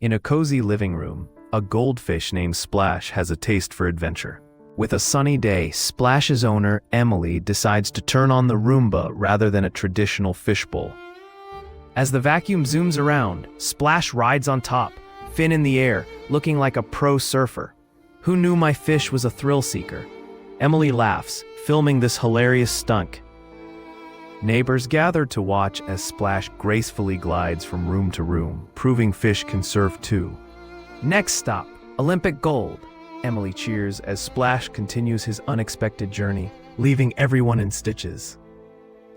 In a cozy living room, a goldfish named Splash has a taste for adventure. With a sunny day, Splash's owner, Emily, decides to turn on the Roomba rather than a traditional fishbowl. As the vacuum zooms around, Splash rides on top, fin in the air, looking like a pro surfer. Who knew my fish was a thrill seeker? Emily laughs, filming this hilarious stunt. Neighbors gather to watch as Splash gracefully glides from room to room, proving fish can surf too. Next stop, Olympic gold. Emily cheers as Splash continues his unexpected journey, leaving everyone in stitches.